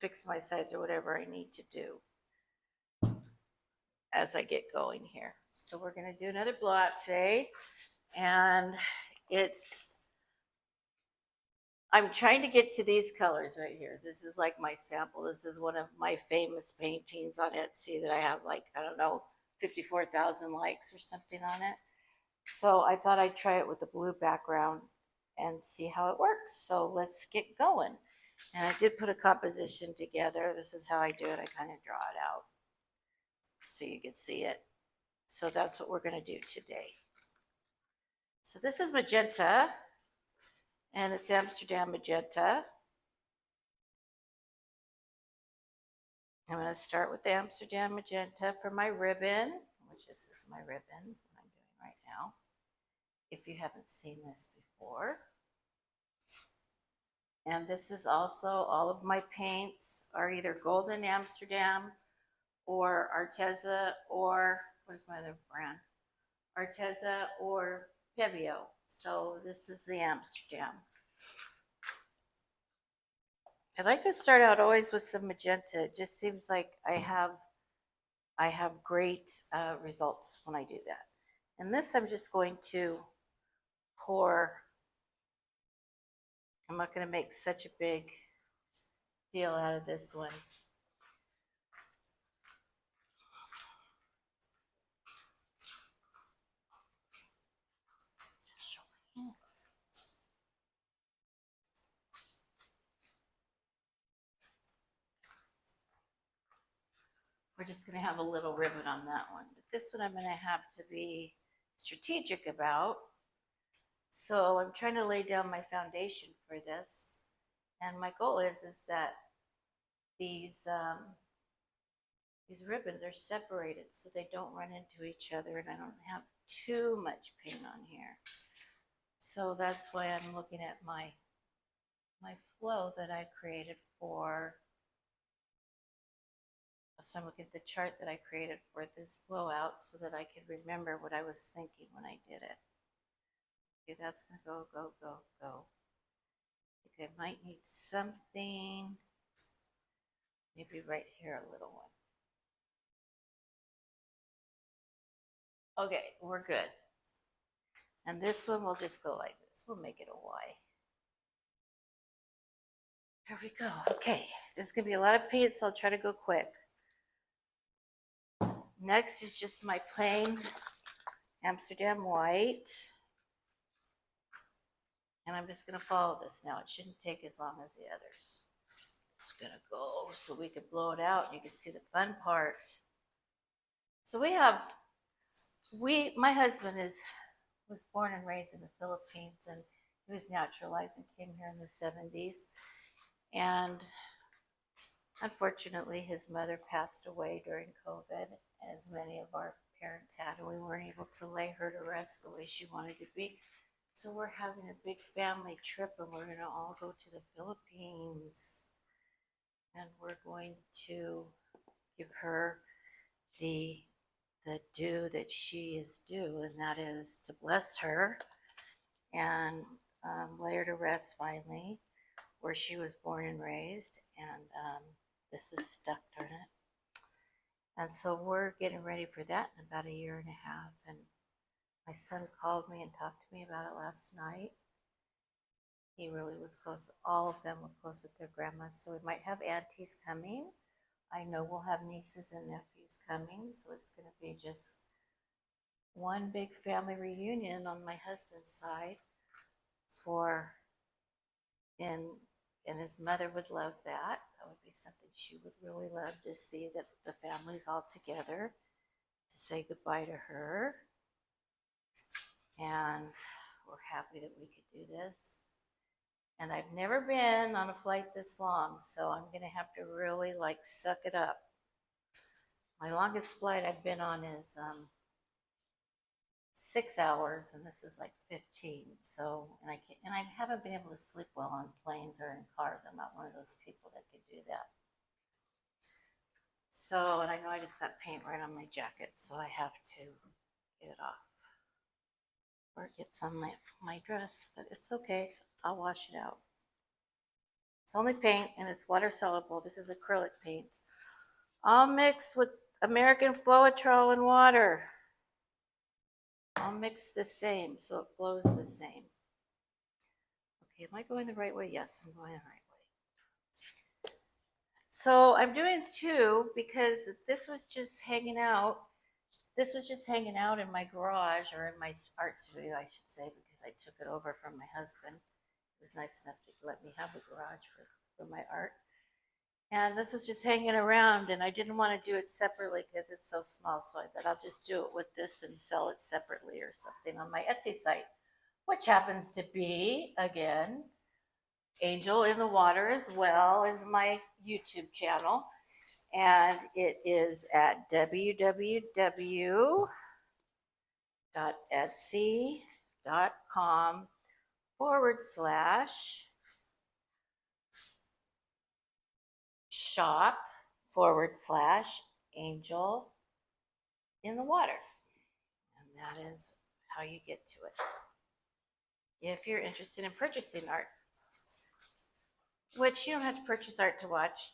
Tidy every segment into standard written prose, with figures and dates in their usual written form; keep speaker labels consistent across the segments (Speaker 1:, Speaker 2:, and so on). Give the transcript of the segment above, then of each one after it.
Speaker 1: fix my size or whatever I need to do as I get going here. So we're going to do another blowout today, and I'm trying to get to these colors right here. This is like my sample. This is one of my famous paintings on Etsy that I have, like, I don't know, 54,000 likes or something on it. So I thought I'd try it with the blue background and see how it works. So let's get going. And I did put a composition together. This is how I do it. I kind of draw it out so you can see it. So that's what we're going to do today. So this is magenta, and it's Amsterdam magenta. I'm going to start with the Amsterdam magenta for my ribbon, which this is my ribbon that I'm doing right now, if you haven't seen this before. And this is also, all of my paints are either Golden Amsterdam or Arteza, or what is my other brand? Arteza or Pebeo. So this is the Amsterdam. I like to start out always with some magenta. It just seems like I have great results when I do that. And this I'm just going to pour. I'm not going to make such a big deal out of this one. We're just going to have a little ribbon on that one. But this one I'm going to have to be strategic about. So I'm trying to lay down my foundation for this. And my goal is that these ribbons are separated so they don't run into each other and I don't have too much paint on here. So that's why I'm looking at my flow that I created for. So I'm looking at the chart that I created for this blowout so that I could remember what I was thinking when I did it. Okay, that's going to go, go, go, go. I think I might need something, maybe right here, a little one. Okay, we're good. And this one will just go like this. We'll make it a Y. There we go. Okay, this is going to be a lot of paint, so I'll try to go quick. Next is just my plain Amsterdam white. And I'm just going to follow this now. It shouldn't take as long as the others. It's going to go so we can blow it out and you can see the fun part. So my husband was born and raised in the Philippines, and he was naturalized and came here in the 70s. And unfortunately, his mother passed away during COVID, as many of our parents had, and we weren't able to lay her to rest the way she wanted to be. So we're having a big family trip, and we're going to all go to the Philippines. And we're going to give her the due that she is due, and that is to bless her and lay her to rest finally, where she was born and raised. And this is stuck, darn it. And so we're getting ready for that in about 1.5 years. And my son called me and talked to me about it last night. He really was close. All of them were close with their grandmas. So we might have aunties coming. I know we'll have nieces and nephews coming. So it's going to be just one big family reunion on my husband's side and his mother would love that. That would be something she would really love to see, that the family's all together to say goodbye to her. And we're happy that we could do this. And I've never been on a flight this long, so I'm going to have to really suck it up. My longest flight I've been on is 6 hours, and this is 15. So, and I haven't been able to sleep well on planes or in cars. I'm not one of those people that could do that. So, and I know I just got paint right on my jacket, so I have to get it off. Or it gets on my dress, but it's okay. I'll wash it out. It's only paint and it's water soluble. This is acrylic paints. All mixed with American Floetrol and water. All mixed the same so it flows the same. Okay, am I going the right way? Yes, I'm going the right way. So I'm doing two because this was just hanging out. This was just hanging out in my garage, or in my art studio, I should say, because I took it over from my husband. He was nice enough to let me have the garage for my art. And this was just hanging around, and I didn't want to do it separately because it's so small. So I thought I'll just do it with this and sell it separately or something on my Etsy site, which happens to be, again, Angel in the Water, as well as my YouTube channel. And it is at www.etsy.com/shop/angel in the water. And that is how you get to it if you're interested in purchasing art, which you don't have to purchase art to watch,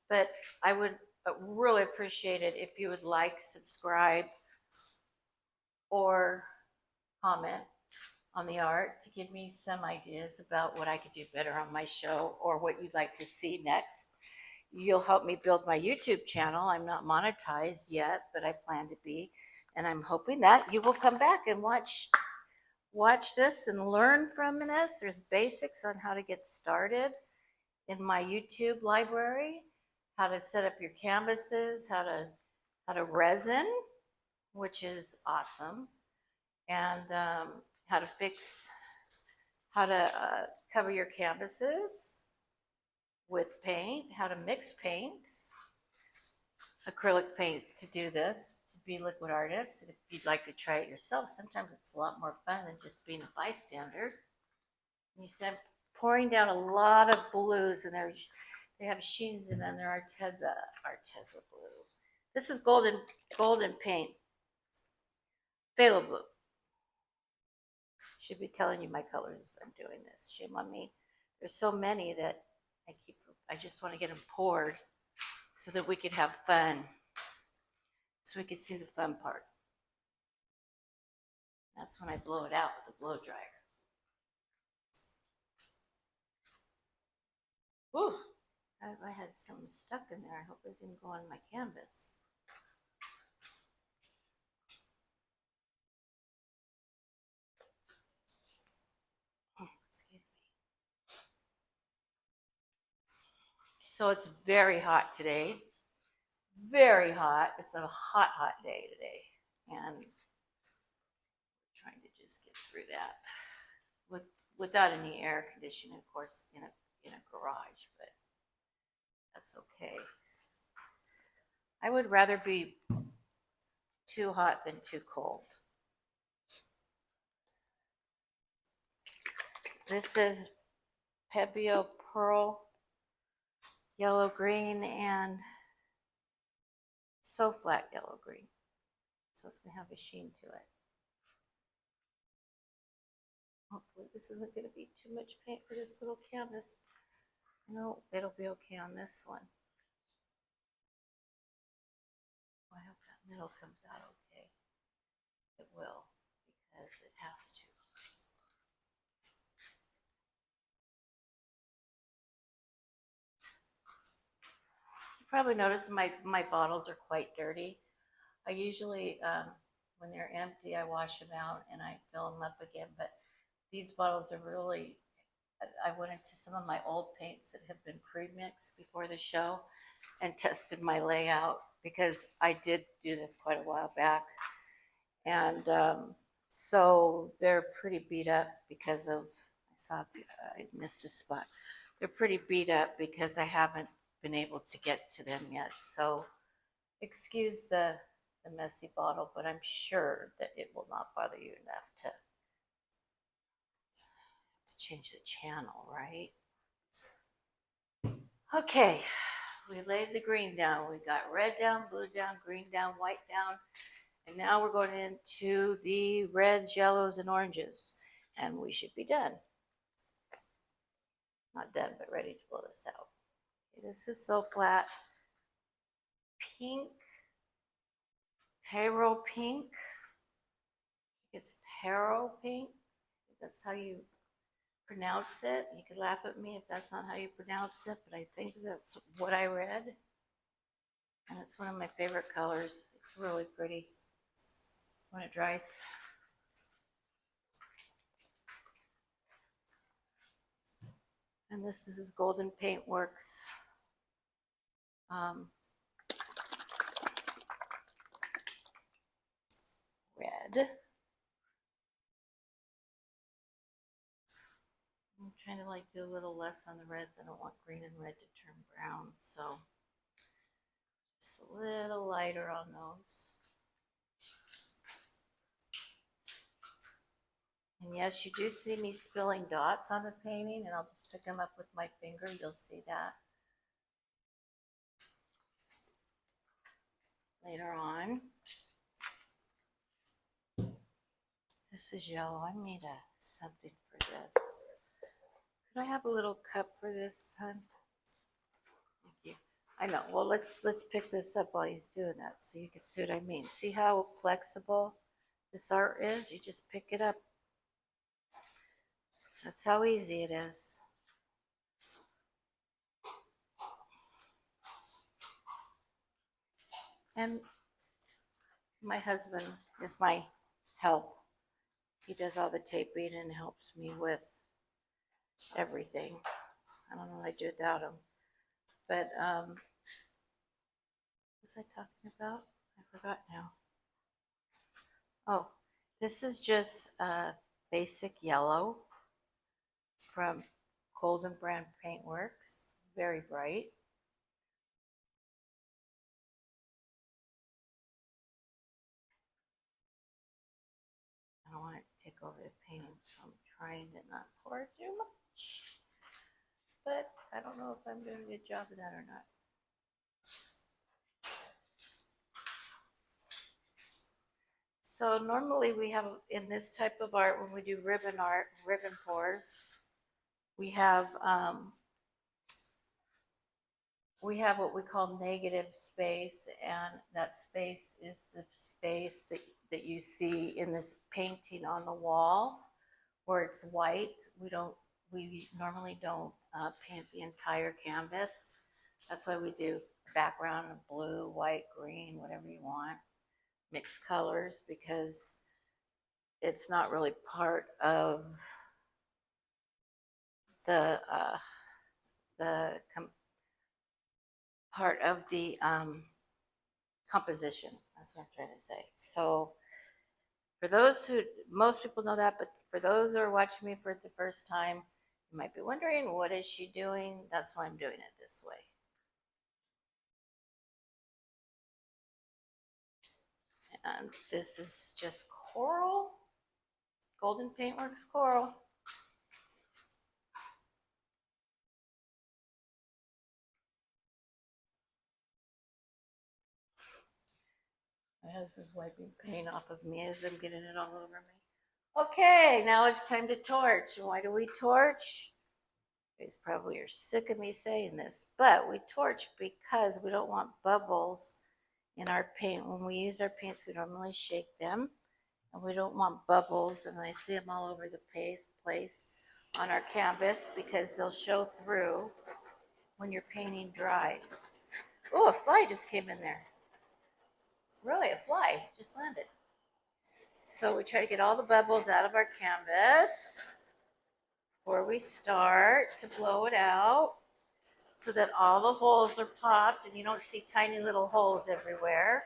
Speaker 1: but I would really appreciate it if you would like, subscribe, or comment on the art to give me some ideas about what I could do better on my show or what you'd like to see next. You'll help me build my YouTube channel. I'm not monetized yet, but I plan to be. And I'm hoping that you will come back and watch this and learn from this. There's basics on how to get started in my YouTube library, how to set up your canvases, how to resin, which is awesome, and how to cover your canvases with paint, how to mix paints, acrylic paints to do this, to be liquid artists. If you'd like to try it yourself, sometimes it's a lot more fun than just being a bystander. And you see I'm pouring down a lot of blues, and they have sheens in them. They're Arteza blue. This is golden paint, phthalo blue. Should be telling you my colors as I'm doing this. Shame on me. There's so many that I just want to get them poured so that we could have fun, so we could see the fun part. That's when I blow it out with the blow dryer. Whew, I had something stuck in there. I hope it didn't go on my canvas. Excuse me. So it's very hot today. Very hot. It's a hot day today. And I'm trying to just get through that without any air conditioning, of course, in a garage, but that's okay. I would rather be too hot than too cold. This is Pebeo Pearl, yellow green, and so flat yellow green. So it's going to have a sheen to it. Hopefully this isn't going to be too much paint for this little canvas. No, it'll be okay on this one. I hope that middle comes out okay. It will, because it has to. You probably notice my bottles are quite dirty. I usually, when they're empty, I wash them out and I fill them up again. But these bottles are really, I went into some of my old paints that have been pre-mixed before the show and tested my layout, because I did do this quite a while back. And so they're pretty beat up because of, I missed a spot. They're pretty beat up because I haven't been able to get to them yet. So excuse the messy bottle, but I'm sure that it will not bother you enough to change the channel, right? Okay, we laid the green down. We got red down, blue down, green down, white down. And now we're going into the reds, yellows, and oranges. And we should be done. Not done, but ready to blow this out. Okay, this is so flat. Pink, payroll pink. It's Paro pink. That's how you pronounce it. You could laugh at me if that's not how you pronounce it, but I think that's what I read. And it's one of my favorite colors. It's really pretty when it dries. And this is Golden Paintworks. Red. I'm trying to like do a little less on the reds. I don't want green and red to turn brown, so just a little lighter on those. And yes, you do see me spilling dots on the painting, and I'll just pick them up with my finger. You'll see that later on. This is yellow. I made something for this. Could I have a little cup for this, hon? Thank you. I know. Well, let's pick this up while he's doing that so you can see what I mean. See how flexible this art is? You just pick it up. That's how easy it is. And my husband is my help. He does all the taping and helps me with everything. I don't know what I'd do without him. But what was I talking about? I forgot now. Oh, this is just basic yellow from Golden Brand Paintworks. Very bright. I don't want it to take over the painting, so I'm trying to not pour too much. But I don't know if I'm doing a good job of that or not. So normally we have, in this type of art, when we do ribbon art, ribbon pours, we have what we call negative space, and that space is the space that you see in this painting on the wall where it's white. We normally don't paint the entire canvas. That's why we do a background of blue, white, green, whatever you want, mixed colors, because it's not really part of the composition. That's what I'm trying to say. So for those who, most people know that, but for those who are watching me for the first time, you might be wondering, what is she doing? That's why I'm doing it this way. And this is just coral, Golden Paintworks coral. My husband's wiping paint off of me as I'm getting it all over me. Okay, now it's time to torch. Why do we torch? You guys probably are sick of me saying this, but we torch because we don't want bubbles in our paint. When we use our paints, we normally shake them, and we don't want bubbles, and I see them all over the place on our canvas because they'll show through when your painting dries. Oh, a fly just came in there. Really, a fly just landed. So we try to get all the bubbles out of our canvas before we start to blow it out so that all the holes are popped and you don't see tiny little holes everywhere.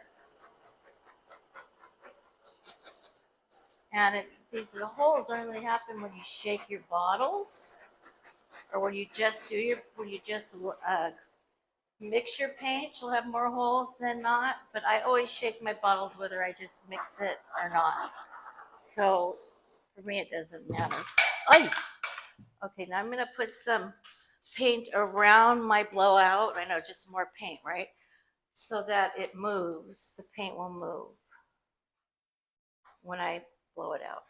Speaker 1: And these holes only happen when you shake your bottles, or when you just mix your paint. You'll have more holes than not. But I always shake my bottles whether I just mix it or not. So for me, it doesn't matter. Ay! Okay, now I'm going to put some paint around my blowout. I know, just more paint, right? So that it moves. The paint will move when I blow it out.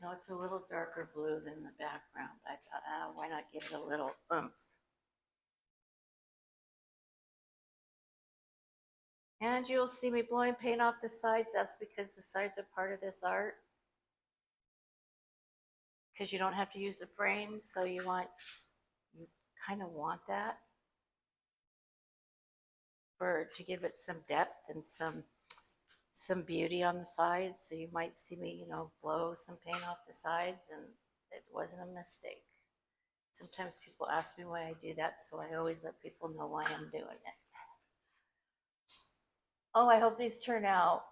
Speaker 1: No, it's a little darker blue than the background. I thought, why not give it a little And you'll see me blowing paint off the sides. That's because the sides are part of this art. Because you don't have to use the frames, so you kind of want that to give it some depth and some beauty on the sides. So you might see me, blow some paint off the sides, and it wasn't a mistake. Sometimes people ask me why I do that, so I always let people know why I'm doing it. Oh, I hope these turn out.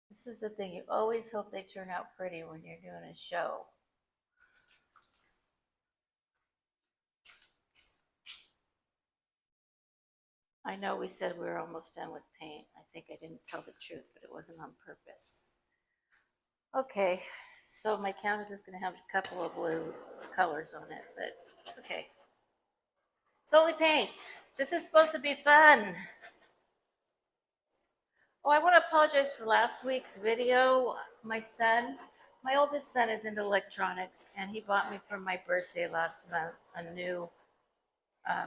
Speaker 1: This is the thing, you always hope they turn out pretty when you're doing a show. I know we said we were almost done with paint. I think I didn't tell the truth, but it wasn't on purpose. Okay, so my canvas is going to have a couple of blue colors on it, but it's okay. It's only paint. This is supposed to be fun. Oh, I want to apologize for last week's video. My oldest son is into electronics, and he bought me for my birthday last month a new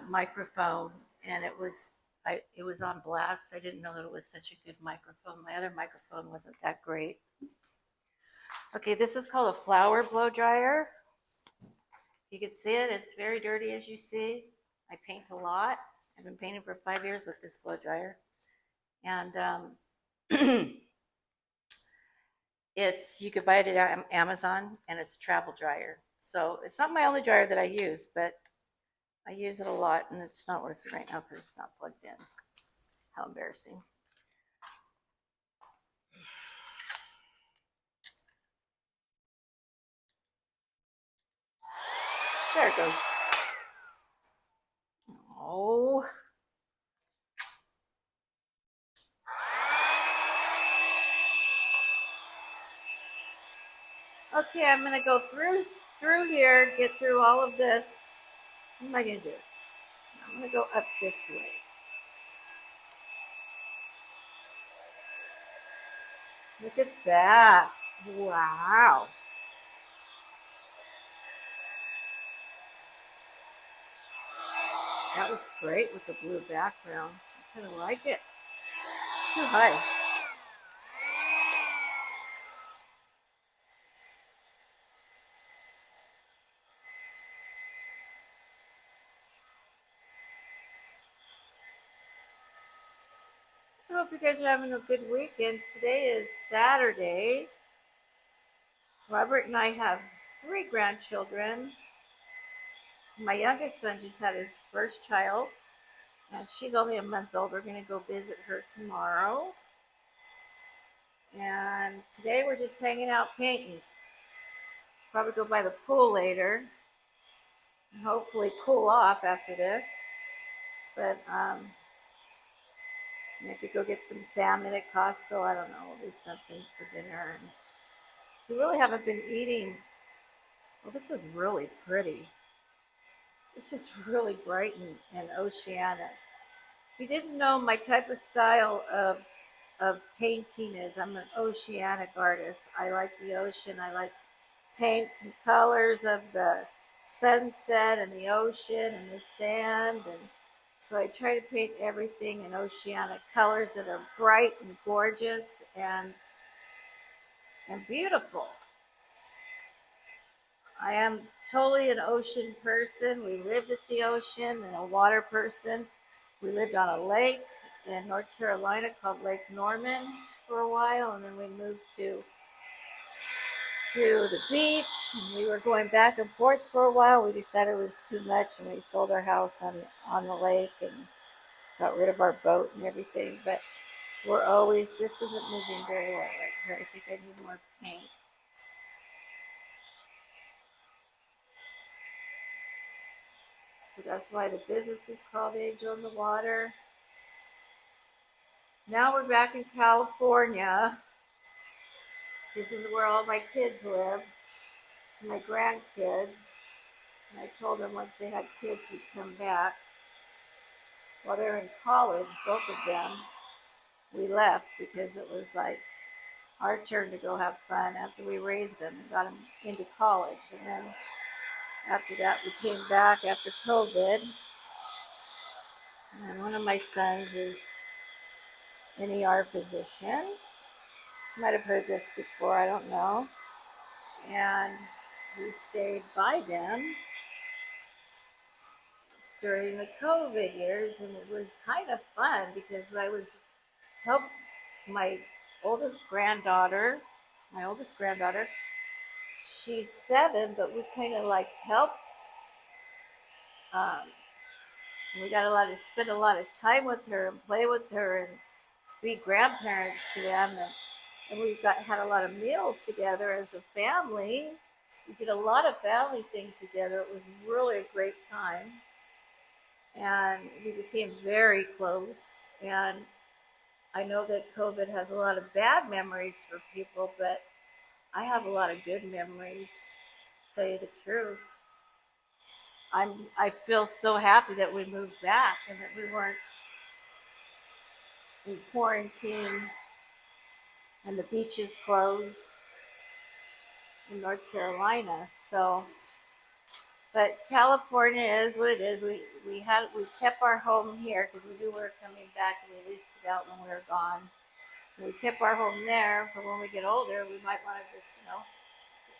Speaker 1: microphone, and it was on blast. I didn't know that it was such a good microphone. My other microphone wasn't that great. Okay, this is called a flower blow dryer. You can see it. It's very dirty, as you see. I paint a lot. I've been painting for 5 years with this blow dryer, and you could buy it at Amazon, and it's a travel dryer. So it's not my only dryer that I use, but I use it a lot, and it's not working right now because it's not plugged in. How embarrassing. There it goes. Oh. Okay, I'm going to go through here, get through all of this. What am I going to do? I'm going to go up this way. Look at that. Wow. That looks great with the blue background. I kind of like it. It's too high. I hope you guys are having a good weekend. Today is Saturday. Robert and I have 3 grandchildren. My youngest son just had his first child, and she's only a month old. We're going to go visit her tomorrow. And today we're just hanging out painting. Probably go by the pool later and hopefully cool off after this. But maybe go get some salmon at Costco. I don't know. We'll do something for dinner. And we really haven't been eating. Well, this is really pretty. This is really bright and oceanic. If you didn't know my type of style of painting is, I'm an oceanic artist. I like the ocean. I like paints and colors of the sunset and the ocean and the sand, and so I try to paint everything in oceanic colors that are bright and gorgeous and beautiful. I am totally an ocean person. We lived at the ocean and a water person. We lived on a lake in North Carolina called Lake Norman for a while, and then we moved to the beach. And we were going back and forth for a while. We decided it was too much, and we sold our house on the lake and got rid of our boat and everything. But this isn't moving very well right here. I think I need more paint. So that's why the business is called Angel in the Water. Now we're back in California. This is where all my kids live, my grandkids. And I told them once they had kids, we'd come back. While they're in college, both of them, we left because it was like our turn to go have fun after we raised them and got them into college. And then after that, we came back after COVID. And one of my sons is an ER physician. You might have heard this before, I don't know. And we stayed by them during the COVID years, and it was kind of fun because I was help my oldest granddaughter. My oldest granddaughter, she's 7, but we kind of like help. Um, we got to spend a lot of time with her and play with her and be grandparents to them, and we had a lot of meals together as a family. We did a lot of family things together. It was really a great time, and we became very close. And I know that COVID has a lot of bad memories for people, but I have a lot of good memories, to tell you the truth. I feel so happy that we moved back and that we weren't in quarantine and the beaches closed in North Carolina. So, but California is what it is. We kept our home here because we knew we were coming back, and we leased it out when we were gone. And we kept our home there for when we get older. We might want to just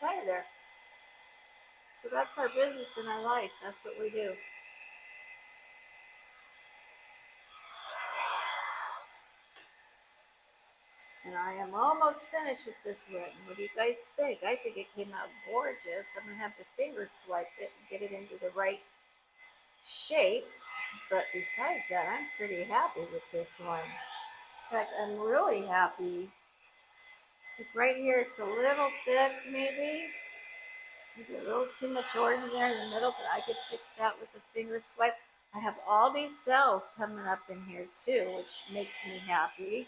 Speaker 1: retire there. So that's our business and our life. That's what we do. And I am almost finished with this one. What do you guys think? I think it came out gorgeous. I'm going to have to finger swipe it and get it into the right shape. But besides that, I'm pretty happy with this one. In fact, I'm really happy. Like right here, it's a little thick, maybe. Maybe a little too much orange there in the middle, but I could fix that with a finger swipe. I have all these cells coming up in here too, which makes me happy.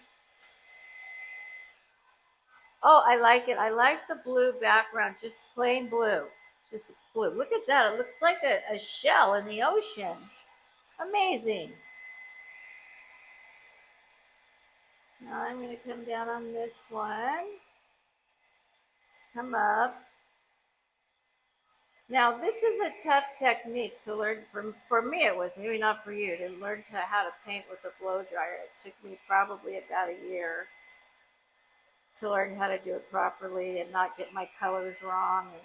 Speaker 1: Oh, I like it. I like the blue background, just plain blue. Just blue. Look at that. It looks like a shell in the ocean. Amazing. Now I'm going to come down on this one. Come up. Now this is a tough technique to learn. For me it was, maybe not for you, to learn how to paint with a blow dryer. It took me probably about a year to learn how to do it properly and not get my colors wrong and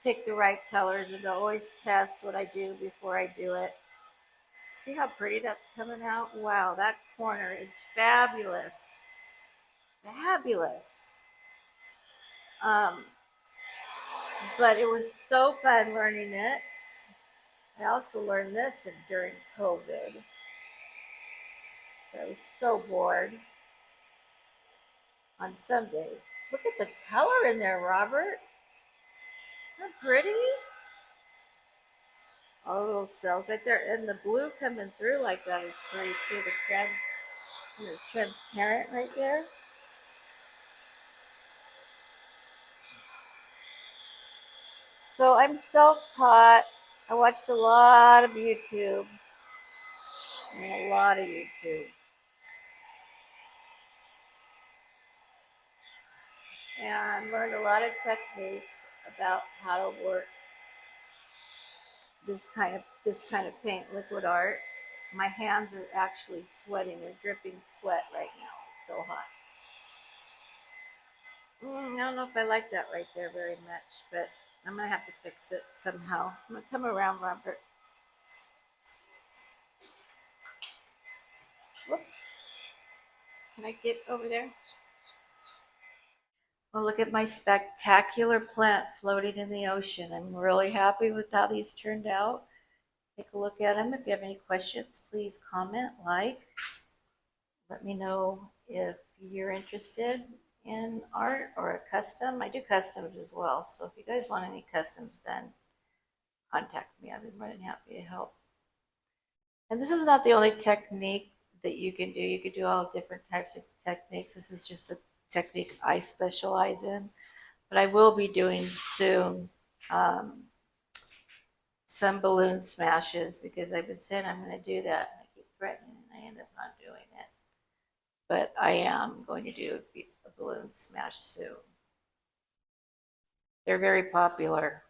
Speaker 1: pick the right colors, and to always test what I do before I do it. See how pretty that's coming out? Wow, that corner is fabulous. Fabulous. But it was so fun learning it. I also learned this during COVID. So I was so bored on some days. Look at the color in there, Robert. Isn't that pretty? All the little cells right there. And the blue coming through like that is pretty too. It's transparent right there. So I'm self-taught. I watched a lot of YouTube. And learned a lot of techniques about how to work this kind of paint, liquid art. My hands are actually sweating. They're dripping sweat right now. It's so hot. I don't know if I like that right there very much, but I'm going to have to fix it somehow. I'm going to come around, Robert. Whoops. Can I get over there? Well, look at my spectacular plant floating in the ocean. I'm really happy with how these turned out. Take a look at them. If you have any questions, please comment, like. Let me know if you're interested in art or a custom. I do customs as well, so if you guys want any customs done, contact me. I'd be more than happy to help. And this is not the only technique that you can do. You could do all different types of techniques. This is just the technique I specialize in. But I will be doing soon some balloon smashes, because I've been saying I'm going to do that. I keep threatening and I end up not doing it. But I am going to do a balloons smash soon. They're very popular.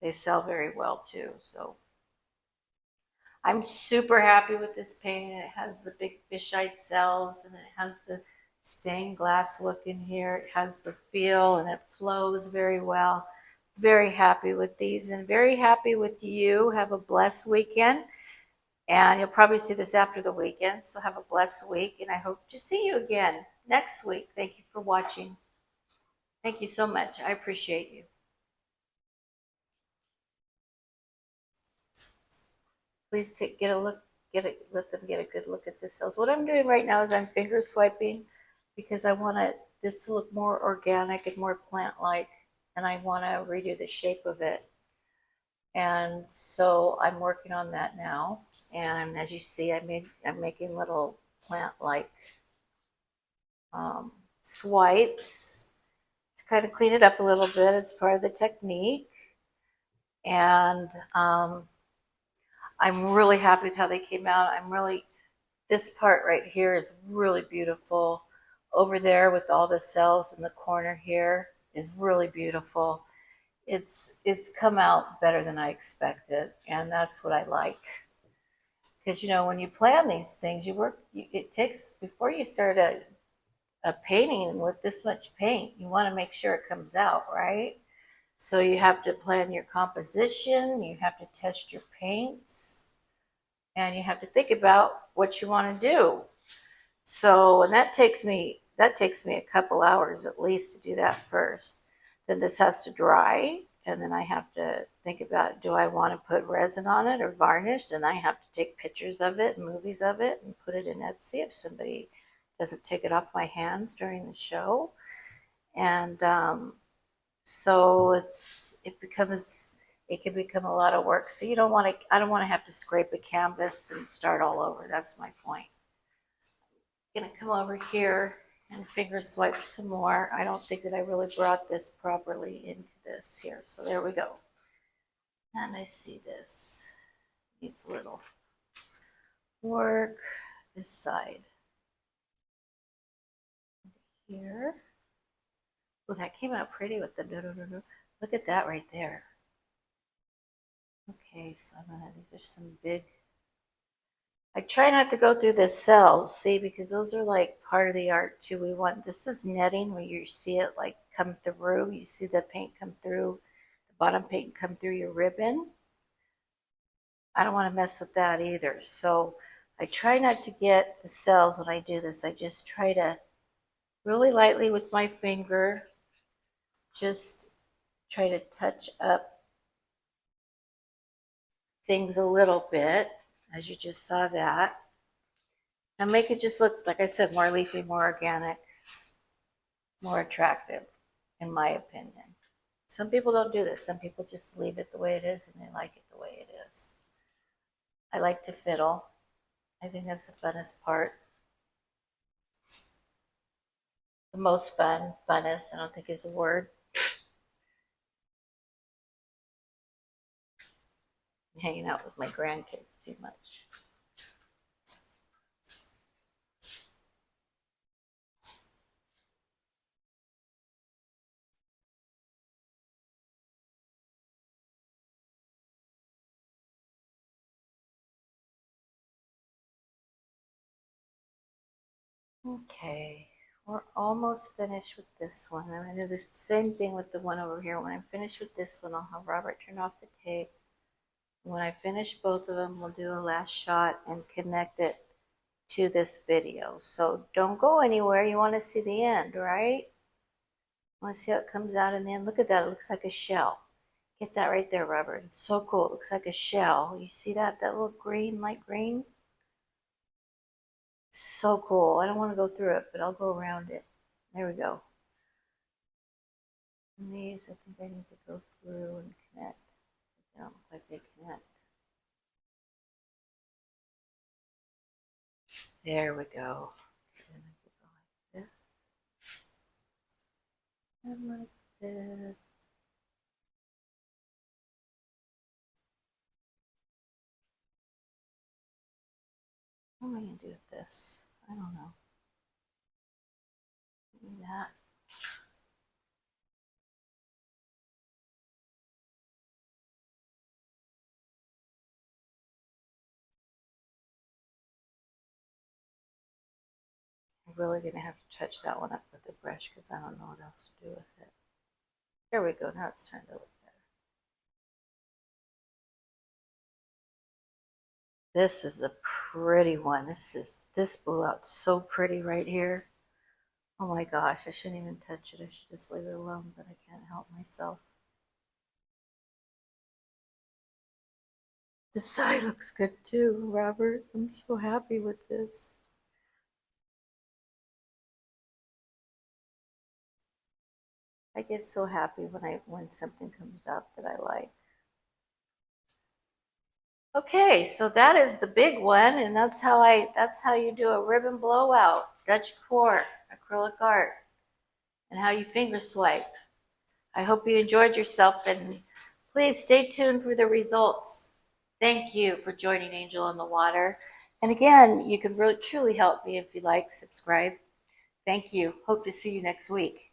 Speaker 1: They sell very well too. So I'm super happy with this painting. It has the big fisheye cells and it has the stained glass look in here. It has the feel and it flows very well. Very happy with these and very happy with you. Have a blessed weekend. And you'll probably see this after the weekend. So have a blessed week. And I hope to see you again next week. Thank you for watching. Thank you so much. I appreciate you. Please get a look, let them get a good look at the cells. What I'm doing right now is I'm finger swiping because I want this to look more organic and more plant-like, and I want to redo the shape of it. And so I'm working on that now. And as you see, I'm making little plant-like swipes to kind of clean it up a little bit. It's part of the technique. And I'm really happy with how they came out. This part right here is really beautiful. Over there with all the cells in the corner here is really beautiful. It's come out better than I expected, and that's what I like. Because when you plan these things, it takes, before you start a painting with this much paint, you want to make sure it comes out right. So you have to plan your composition, you have to test your paints, and you have to think about what you want to do. So, and that takes me a couple hours at least to do that first. Then this has to dry, and then I have to think about, do I want to put resin on it or varnish? And I have to take pictures of it and movies of it and put it in Etsy if somebody doesn't take it off my hands during the show. And so it can become a lot of work. So I don't want to have to scrape a canvas and start all over. That's my point. I'm gonna come over here and finger swipe some more. I don't think that I really brought this properly into this here. So there we go. And I see this needs a little work. This side here. Oh, that came out pretty with the Look at that right there. Okay, so these are some big. I try not to go through the cells, see, because those are like part of the art too. This is netting where you see it like come through. You see the paint come through, the bottom paint come through your ribbon. I don't want to mess with that either. So I try not to get the cells when I do this. I just try to really lightly with my finger, just try to touch up things a little bit, as you just saw that. And make it just look, like I said, more leafy, more organic, more attractive, in my opinion. Some people don't do this. Some people just leave it the way it is and they like it the way it is. I like to fiddle. I think that's the funnest part. The most funnest, I don't think is a word. I'm hanging out with my grandkids too much. Okay, we're almost finished with this one. I'm going to do the same thing with the one over here. When I'm finished with this one, I'll have Robert turn off the tape. When I finish both of them, we'll do a last shot and connect it to this video. So don't go anywhere. You want to see the end, right? You want to see how it comes out in the end? Look at that. It looks like a shell. Get that right there, Robert. It's so cool. It looks like a shell. You see that? That little green, light green? So cool. I don't want to go through it, but I'll go around it. There we go. And these, I think I need to go through and connect. They don't look like they connect. There we go. And I can go like this. And like this. What am I going to do with this? I don't know. Give me that. I'm really going to have to touch that one up with the brush because I don't know what else to do with it. There we go. Now it's starting to look better. This is a pretty one. This blowout's so pretty right here. Oh my gosh, I shouldn't even touch it. I should just leave it alone, but I can't help myself. This side looks good too, Robert. I'm so happy with this. I get so happy when something comes out that I like. Okay, so that is the big one, and that's how you do a ribbon blowout, Dutch core, acrylic art, and how you finger swipe. I hope you enjoyed yourself, and please stay tuned for the results. Thank you for joining Angel in the Water. And again, you can really truly help me if you like, subscribe. Thank you. Hope to see you next week.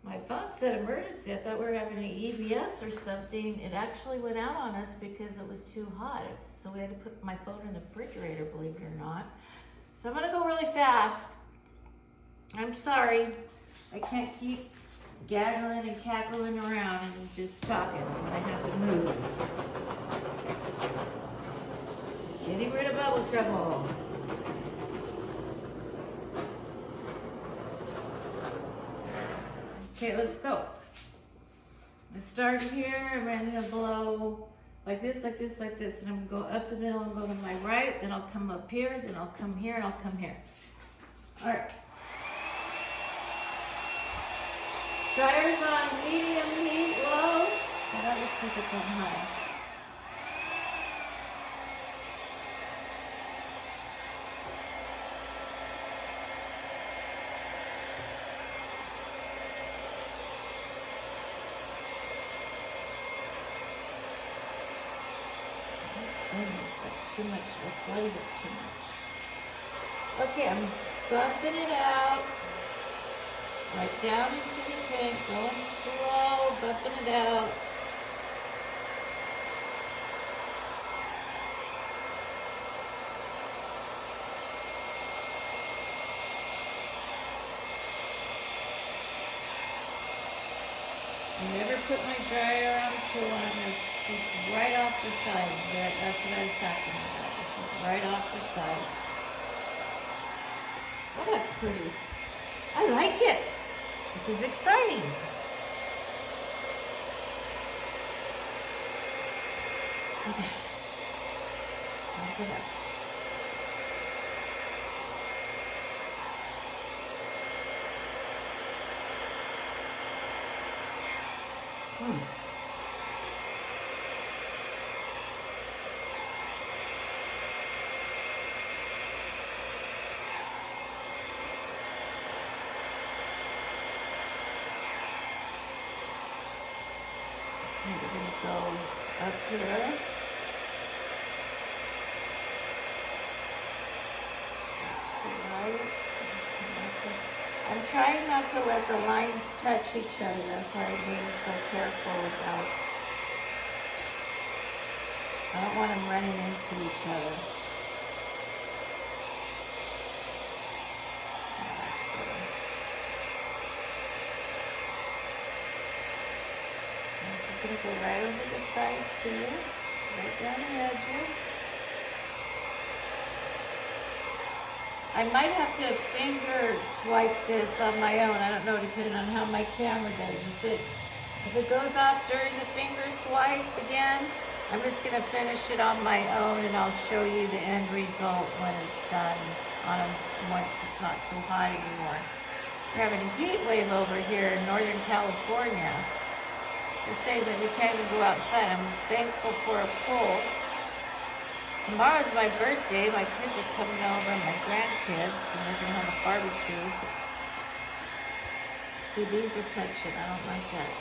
Speaker 1: My phone said emergency. I thought we were having an EBS or something. It actually went out on us because it was too hot. So we had to put my phone in the refrigerator, believe it or not. So I'm gonna go really fast. I'm sorry. I can't keep gaggling and cackling around and just talking when I have to move. Getting rid of bubble trouble. Okay, let's go. Let's start here, and I'm gonna blow like this, like this, like this, and I'm gonna go up the middle and go to my right, then I'll come up here, then I'll come here, and I'll come here. All right. Dryer's on medium heat, low. Oh, that looks like it's on high. Too much, I played it too much. Okay, I'm buffing it out. Right down into the pink, going slow, buffing it out. I never put my dryer on full on, just right off the sides. That's what I was talking about. Just right off the sides. Oh, that's pretty. I like it. This is exciting. Okay. Knock it up. And we're going to go up here. Right. I'm trying not to let the lines touch each other. That's why I'm being so careful about. I don't want them running into each other. This is going to go right over the side too, right down the edges. I might have to finger swipe this on my own. I don't know, depending on how my camera does. If it goes off during the finger swipe again, I'm just going to finish it on my own, and I'll show you the end result when it's done once it's not so hot anymore. We're having a heat wave over here in Northern California. They say that we can't even go outside. I'm thankful for a pool. Tomorrow's my birthday. My kids are coming over, my grandkids, and they're going to have a barbecue. See, these are touching. I don't like that.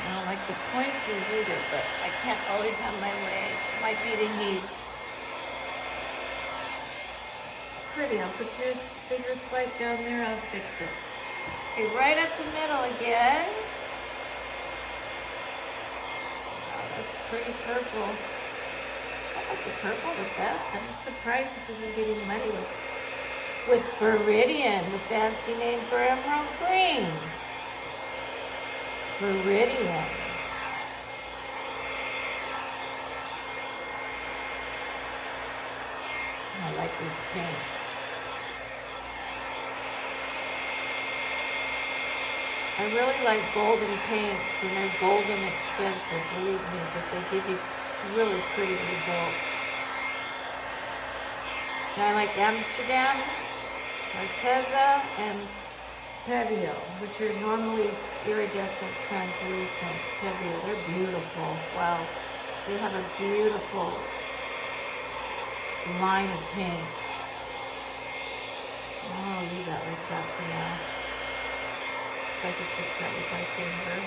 Speaker 1: I don't like the pointers either, but I can't always have my way. It might be the heat. It's pretty. I'll put this finger swipe down there. I'll fix it. Okay, right up the middle again. Oh, that's pretty purple. I like the purple the best. I'm surprised this isn't getting muddy with Viridian, the fancy name for emerald green. Viridian. I like these paints. I really like golden paints, and they're golden expensive, believe me, but they give you really pretty results. And I like Amsterdam, Arteza, and Pavio, which are normally iridescent, translucent. Pavio, they're beautiful. Wow, they have a beautiful line of paints. Oh, I'll leave that like that for now. If I could fix that with my finger.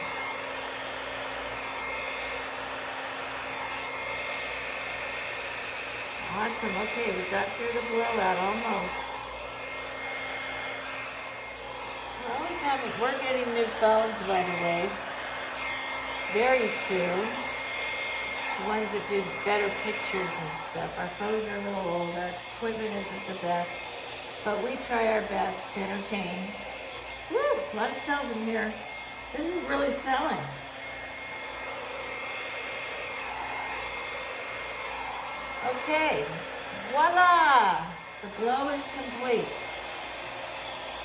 Speaker 1: Awesome. Okay, we got through the blowout almost. We're getting new phones, by the way, very soon. The ones that do better pictures and stuff. Our phones are a little old. Our equipment isn't the best, but we try our best to entertain. Woo! A lot of sales in here. This is really selling. Okay, voila! The glow is complete,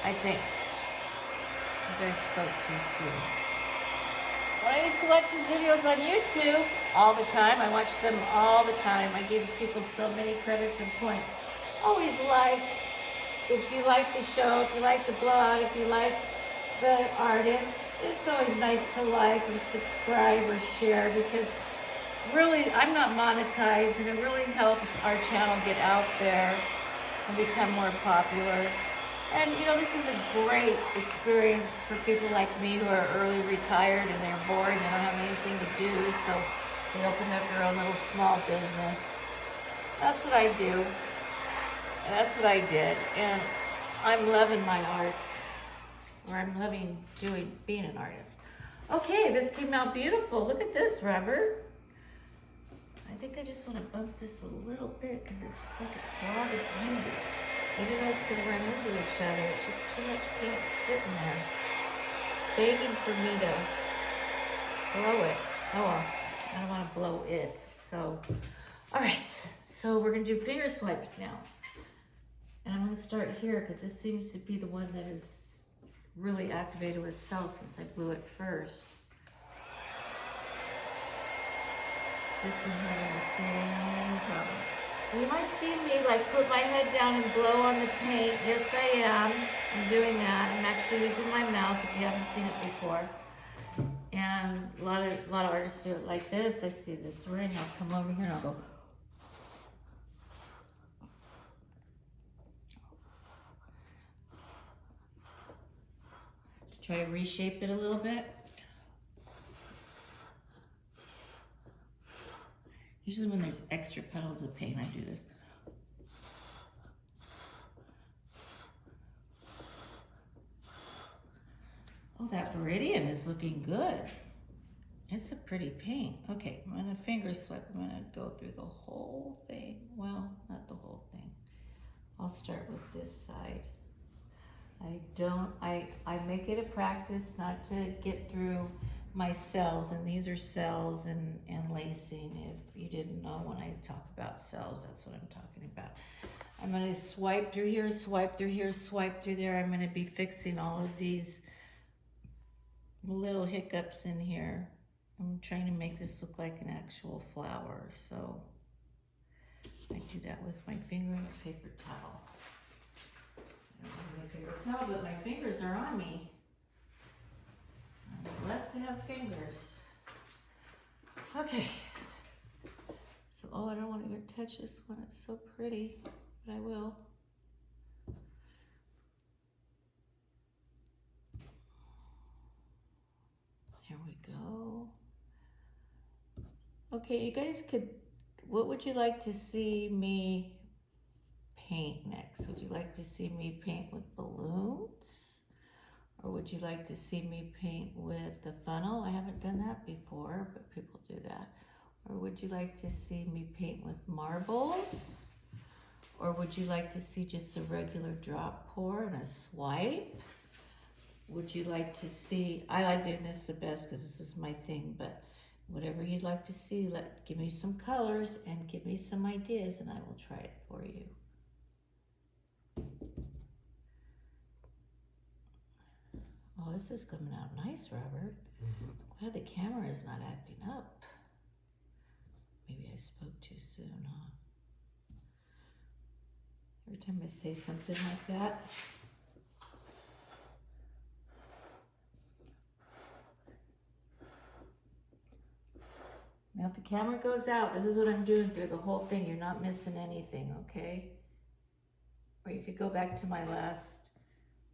Speaker 1: I think. I spoke too soon. When I used to watch these videos on YouTube all the time, I watched them all the time. I gave people so many credits and points. Always like, if you like the show, if you like the blowout, if you like the artist, it's always nice to like or subscribe or share, because really, I'm not monetized, and it really helps our channel get out there and become more popular. And you know, this is a great experience for people like me who are early retired and they're bored and they don't have anything to do, so they open up their own little small business. That's what I do. And that's what I did. And I'm loving my art. Or I'm loving being an artist. Okay, this came out beautiful. Look at this, Robert. I think I just want to bump this a little bit because it's just like a clog of paint. Even though it's going to run into each other, it's just too much paint sitting there. It's begging for me to blow it. Oh well, I don't want to blow it. So, all right. So we're going to do finger swipes now. And I'm going to start here because this seems to be the one that is really activated with cells since I blew it first. This is having the same problem. You might see me like put my head down and blow on the paint. Yes, I am. I'm doing that. I'm actually using my mouth if you haven't seen it before. And a lot of artists do it like this. I see this ring. I'll come over here and I'll go. To try to reshape it a little bit. Usually when there's extra petals of paint, I do this. Oh, that Viridian is looking good. It's a pretty paint. Okay, I'm gonna finger swipe. I'm gonna go through the whole thing. Well, not the whole thing. I'll start with this side. I make it a practice not to get through my cells, and these are cells and lacing. If you didn't know, when I talk about cells, that's what I'm talking about. I'm going to swipe through here, swipe through here, swipe through there. I'm going to be fixing all of these little hiccups in here. I'm trying to make this look like an actual flower, so I do that with my finger and a paper towel. I don't have my paper towel, but my fingers are on me. I'm blessed to have fingers. Okay. So, oh, I don't want to even touch this one. It's so pretty, but I will. There we go.
Speaker 2: Okay, you guys could, what would you like to see me paint next? Would you like to see me paint with balloons? Or would you like to see me paint with the funnel? I haven't done that before, but people do that. Or would you like to see me paint with marbles? Or would you like to see just a regular drop pour and a swipe? Would you like to see, I like doing this the best because this is my thing, but whatever you'd like to see, give me some colors and give me some ideas and I will try it for you. Oh, this is coming out nice, Robert. Glad the camera is not acting up. Maybe I spoke too soon, huh? Every time I say something like that. Now if the camera goes out, this is what I'm doing through the whole thing. You're not missing anything, okay? Or you could go back to my last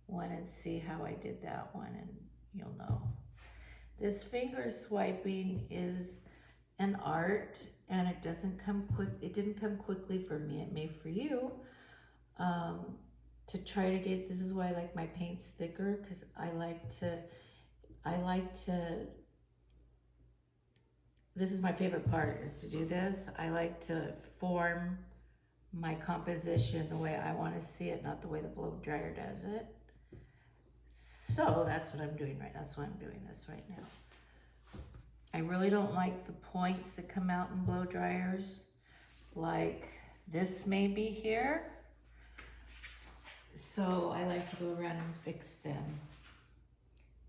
Speaker 2: one and see how I did that one and you'll know. This finger swiping is an art and it doesn't come quick. It didn't come quickly for me. It may for you. To try to get, this is why I like my paints thicker because I like to, this is my favorite part is to do this. I like to form my composition the way I want to see it, not the way the blow dryer does it. So that's what I'm doing right. That's why I'm doing this right now. I really don't like the points that come out in blow dryers, like this maybe here. So I like to go around and fix them.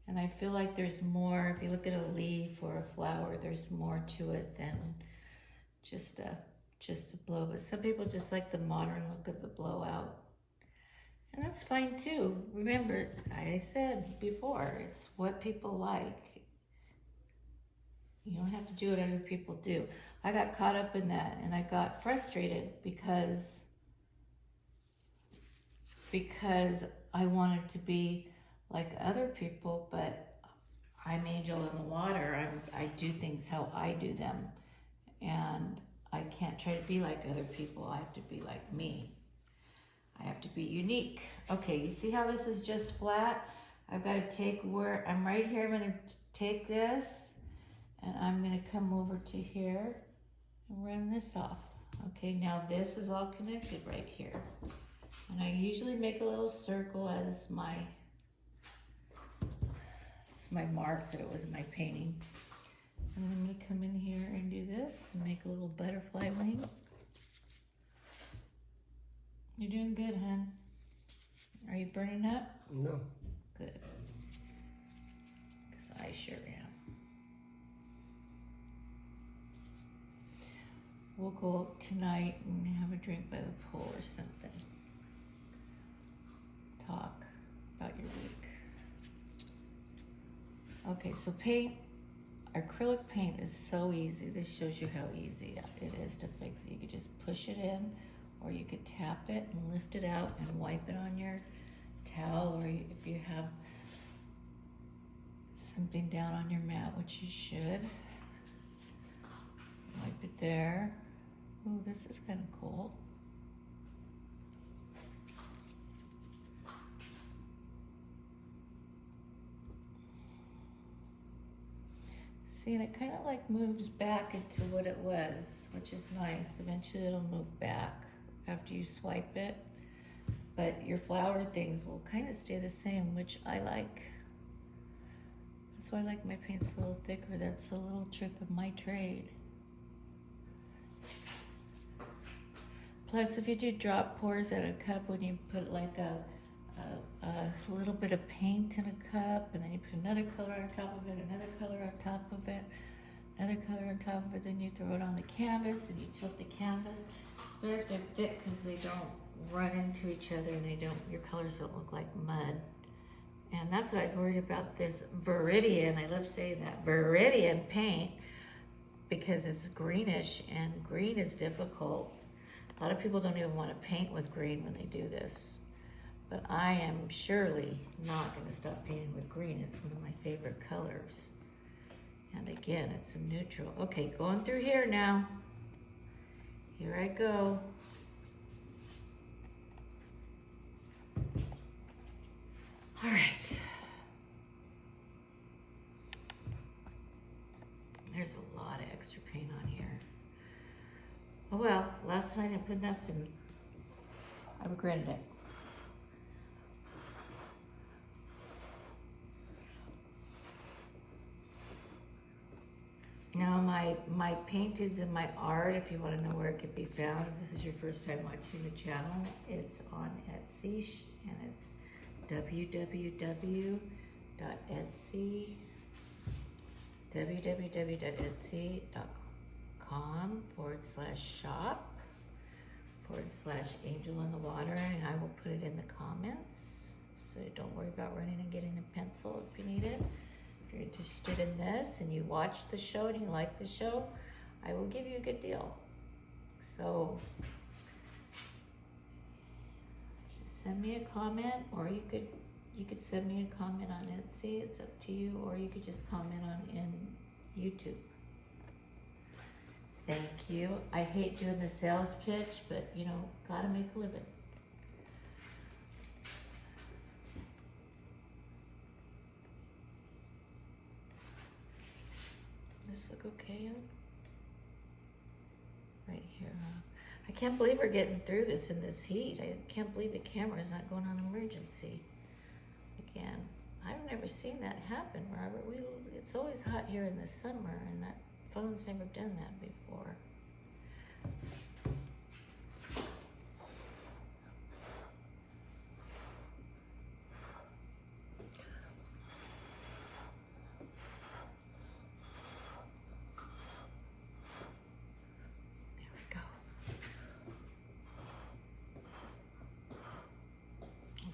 Speaker 2: And I feel like there's more, if you look at a leaf or a flower, there's more to it than just a blow. But some people just like the modern look of the blowout. And that's fine too. Remember, I said before, it's what people like. You don't have to do what other people do. I got caught up in that and I got frustrated because I wanted to be like other people, but I'm angel in the water. I do things how I do them. And I can't try to be like other people. I have to be like me. I have to be unique. Okay, you see how this is just flat? I've got to take where, I'm right here, I'm gonna take this and I'm gonna come over to here and run this off. Okay, now this is all connected right here. And I usually make a little circle as it's my mark that it was my painting. And then I'm gonna come in here and do this and make a little butterfly wing. You're doing good, hon. Are you burning up?
Speaker 3: No.
Speaker 2: Good. Because I sure am. We'll go out tonight and have a drink by the pool or something. Talk about your week. Okay, so paint. Acrylic paint is so easy. This shows you how easy it is to fix it. You could just push it in, or you could tap it and lift it out and wipe it on your towel, or if you have something down on your mat, which you should, wipe it there. Ooh, this is kind of cool. See, and it kind of like moves back into what it was, which is nice. Eventually it'll move back after you swipe it. But your flower things will kind of stay the same, which I like. That's why I like my paints a little thicker. That's a little trick of my trade. Plus, if you do drop pours at a cup, when you put like a little bit of paint in a cup, and then you put another color on top of it, another color on top of it, another color on top of it, then you throw it on the canvas and you tilt the canvas. It's better if they're thick because they don't run into each other and your colors don't look like mud. And that's what I was worried about, this Viridian, I love saying that, Viridian paint, because it's greenish and green is difficult. A lot of people don't even want to paint with green when they do this. But I am surely not going to stop painting with green. It's one of my favorite colors. And again, it's a neutral. Okay, going through here now. Here I go. All right. There's a lot of extra paint on here. Oh well, last time I didn't put enough and I regretted it. Now my paintings and my art, if you want to know where it can be found, if this is your first time watching the channel, it's on Etsy and it's www.etsy.com/shop/angel in the water, and I will put it in the comments, so don't worry about running and getting a pencil if you need it. If you're interested in this and you watch the show and you like the show, I will give you a good deal. So just send me a comment, or you could send me a comment on Etsy. It's up to you, or you could just comment on in YouTube. Thank you. I hate doing the sales pitch, but you know, gotta make a living. This look okay, Ellen? Right here, huh? I can't believe we're getting through this in this heat. I can't believe the camera is not going on emergency. Again, I've never seen that happen, Robert. It's always hot here in the summer, and that phone's never done that before. There we go.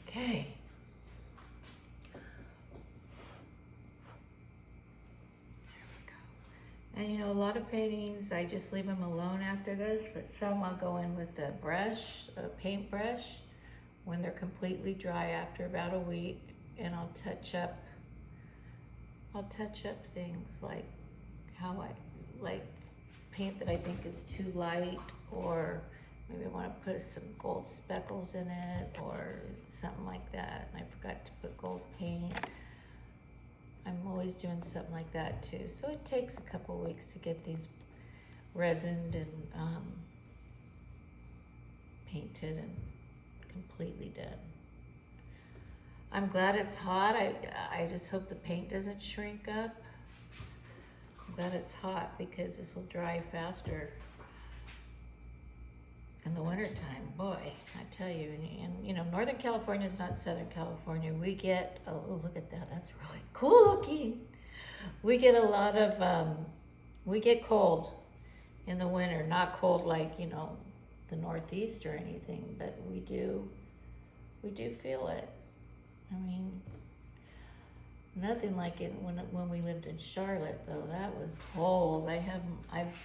Speaker 2: Okay. And you know, a lot of paintings, I just leave them alone after this, but some I'll go in with a brush, a paintbrush, when they're completely dry after about a week, and I'll touch up things like how I like paint that I think is too light, or maybe I want to put some gold speckles in it or something like that, and I forgot to put gold paint. I'm always doing something like that too. So it takes a couple weeks to get these resined and painted and completely done. I'm glad it's hot. I just hope the paint doesn't shrink up. I'm glad it's hot because this will dry faster in the wintertime. Boy, I tell you, and you know, Northern California is not Southern California. We get, oh, look at that. That's really cool looking. We get a lot of, we get cold in the winter. Not cold like, you know, the Northeast or anything, but we do feel it. I mean, nothing like it when we lived in Charlotte, though. That was cold. I've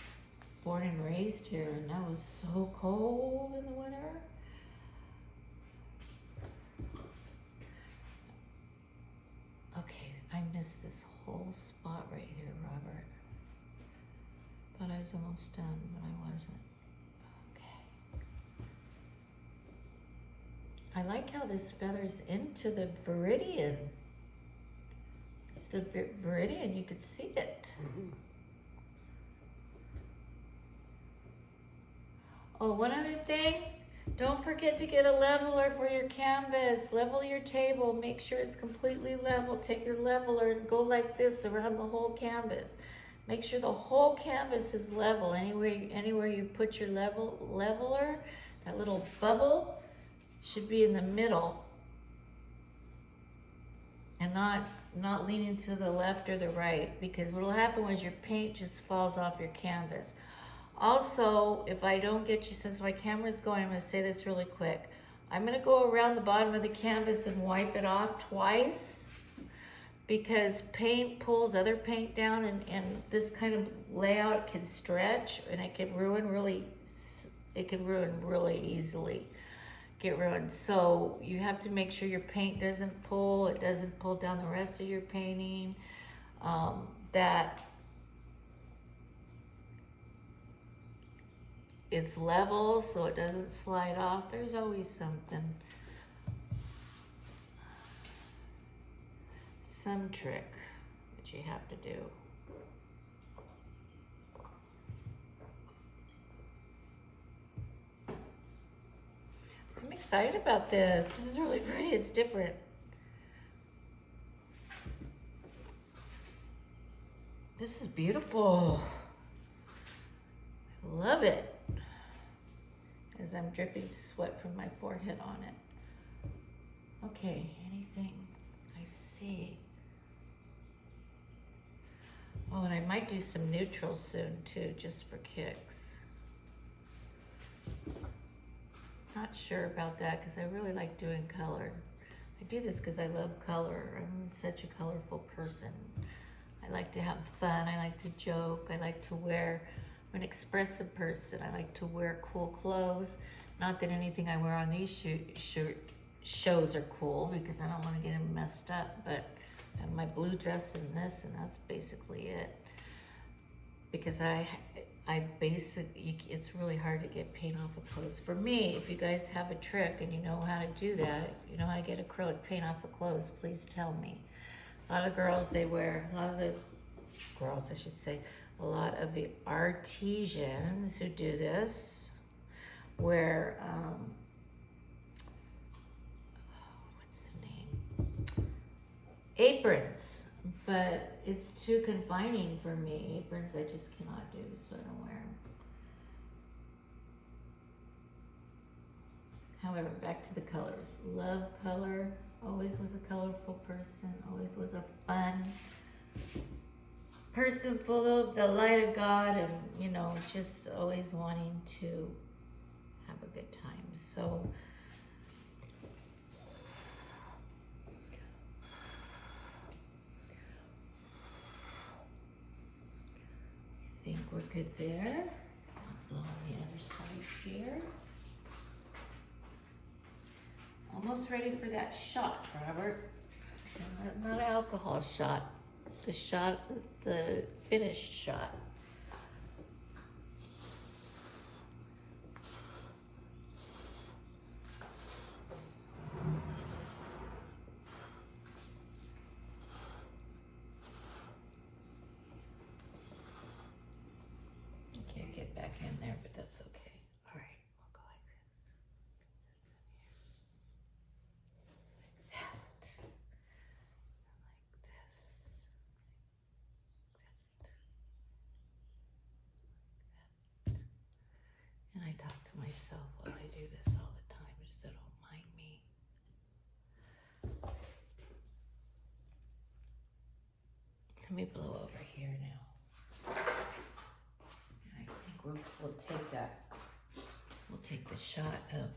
Speaker 2: born and raised here, and that was so cold in the winter. Okay, I missed this whole spot right here, Robert. Thought I was almost done, but I wasn't. Okay. I like how this feathers into the viridian. It's the viridian, you could see it. Mm-hmm. Oh, one other thing, don't forget to get a leveler for your canvas. Level your table, make sure it's completely level. Take your leveler and go like this around the whole canvas. Make sure the whole canvas is level. Anywhere you put your leveler, that little bubble should be in the middle and not leaning to the left or the right, because what will happen is your paint just falls off your canvas. Also, if I don't get you, since my camera's going, I'm going to say this really quick. I'm going to go around the bottom of the canvas and wipe it off twice, because paint pulls other paint down, and this kind of layout can stretch, and it can ruin really easily. Get ruined. So you have to make sure your paint doesn't pull. It doesn't pull down the rest of your painting. That it's level so it doesn't slide off. There's always something. Some trick that you have to do. I'm excited about this. This is really pretty. It's different. This is beautiful. I love it. As I'm dripping sweat from my forehead on it. Okay, anything I see. Oh, and I might do some neutrals soon too, just for kicks. Not sure about that because I really like doing color. I do this because I love color. I'm such a colorful person. I like to have fun. I like to joke. I like to wear. I'm an expressive person. I like to wear cool clothes. Not that anything I wear on these shows are cool because I don't want to get them messed up. But I have my blue dress and this, and that's basically it. Because it's really hard to get paint off of clothes. For me, if you guys have a trick and you know how to do that, if you know how to get acrylic paint off of clothes, please tell me. A lot of the girls, a lot of the artisans who do this wear, what's the name? Aprons. But it's too confining for me. Aprons I just cannot do, so I don't wear them. However, back to the colors. Love color. Always was a colorful person. Always was a fun person full of the light of God and, just always wanting to have a good time. So, I think we're good there. Blow on the other side here. Almost ready for that shot, Robert. Not an alcohol shot. The finished shot. Can't get back in there, but that's okay. All right, we'll go like this. Like that. Like this. And I talk to myself while I do this all the time, so don't mind me. Let me blow over here now. And I think we'll take that. We'll take the shot of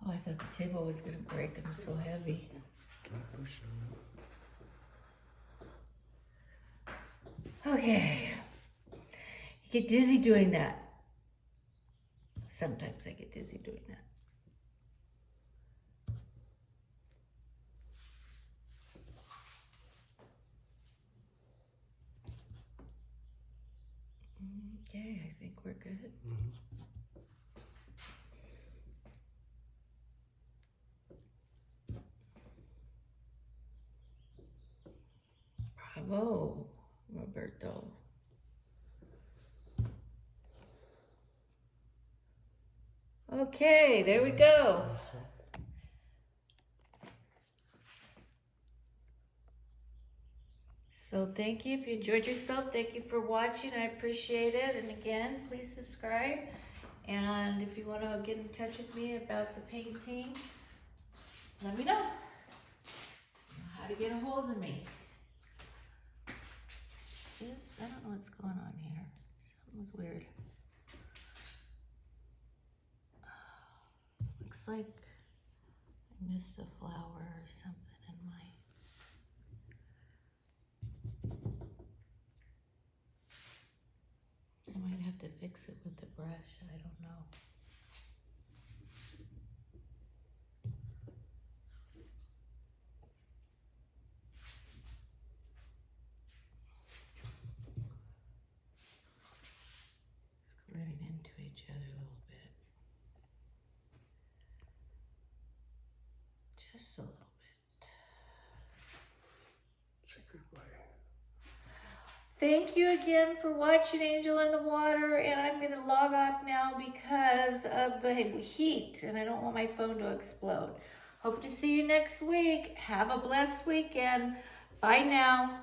Speaker 2: Oh, I thought the table was gonna break. It was so heavy. Okay. You get dizzy doing that. Sometimes I get dizzy doing that. Okay, I think we're good. Bravo, Roberto. Okay, there we go. So thank you. If you enjoyed yourself, thank you for watching. I appreciate it. And again, please subscribe. And if you want to get in touch with me about the painting, let me know how to get a hold of me. I don't know what's going on here. Something's weird. Looks like I missed a flower or something in my... I might have to fix it with the brush. I don't know. It's running into each other a little bit. Just a little bit.
Speaker 3: Say goodbye.
Speaker 2: Thank you again for watching Angel in the Water, and I'm going to log off now because of the heat, and I don't want my phone to explode. Hope to see you next week. Have a blessed weekend. Bye now.